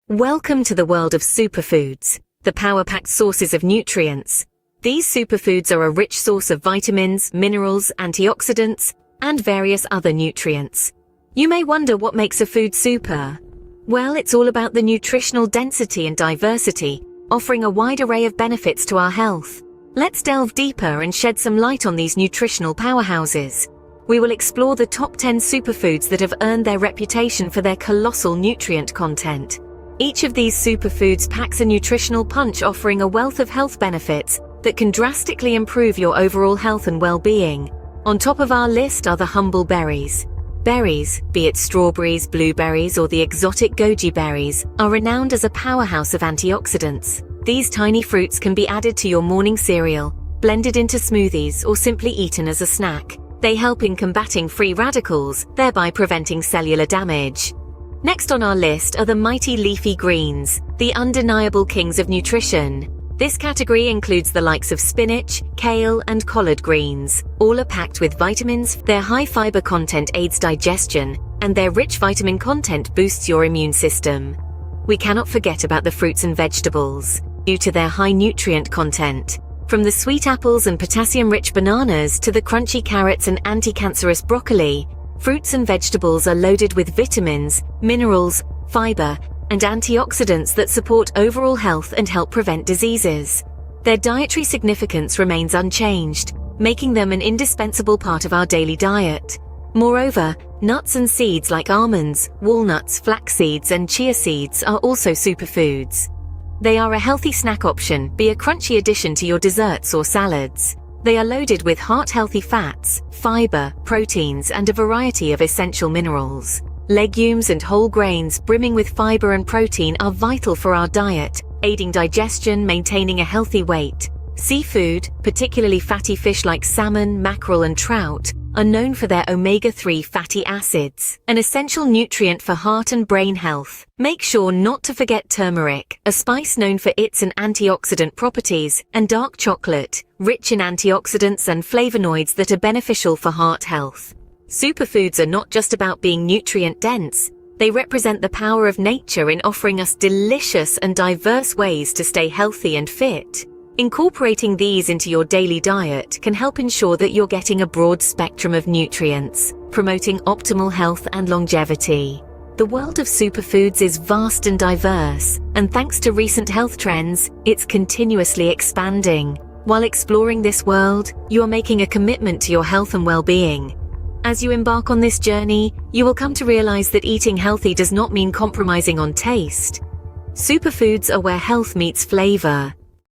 Welcome to the world of superfoods, the power-packed sources of nutrients. These superfoods are a rich source of vitamins, minerals, antioxidants, and various other nutrients. You may wonder what makes a food super. Well, it's all about the nutritional density and diversity, offering a wide array of benefits to our health. Let's delve deeper and shed some light on these nutritional powerhouses. We will explore the top 10 superfoods that have earned their reputation for their colossal nutrient content. Each of these superfoods packs a nutritional punch, offering a wealth of health benefits that can drastically improve your overall health and well-being. On top of our list are the humble berries. Berries, be it strawberries, blueberries, or the exotic goji berries, are renowned as a powerhouse of antioxidants. These tiny fruits can be added to your morning cereal, blended into smoothies, or simply eaten as a snack. They help in combating free radicals, thereby preventing cellular damage. Next on our list are the mighty leafy greens, the undeniable kings of nutrition. This category includes the likes of spinach, kale, and collard greens. All are packed with vitamins. Their high fiber content aids digestion, and their rich vitamin content boosts your immune system. We cannot forget about the fruits and vegetables, due to their high nutrient content. From the sweet apples and potassium-rich bananas to the crunchy carrots and anti-cancerous broccoli, fruits and vegetables are loaded with vitamins, minerals, fiber, and antioxidants that support overall health and help prevent diseases. Their dietary significance remains unchanged, making them an indispensable part of our daily diet. Moreover, nuts and seeds like almonds, walnuts, flax seeds, and chia seeds are also superfoods. They are a healthy snack option, be a crunchy addition to your desserts or salads. They are loaded with heart-healthy fats, fiber, proteins, and a variety of essential minerals. Legumes and whole grains brimming with fiber and protein are vital for our diet, aiding digestion, maintaining a healthy weight. Seafood, particularly fatty fish like salmon, mackerel, and trout, are known for their omega-3 fatty acids, an essential nutrient for heart and brain health. Make sure not to forget turmeric, a spice known for its antioxidant properties, and dark chocolate, rich in antioxidants and flavonoids that are beneficial for heart health. Superfoods are not just about being nutrient-dense, they represent the power of nature in offering us delicious and diverse ways to stay healthy and fit. Incorporating these into your daily diet can help ensure that you're getting a broad spectrum of nutrients, promoting optimal health and longevity. The world of superfoods is vast and diverse, and thanks to recent health trends, it's continuously expanding. While exploring this world, you are making a commitment to your health and well-being. As you embark on this journey, you will come to realize that eating healthy does not mean compromising on taste. Superfoods are where health meets flavor.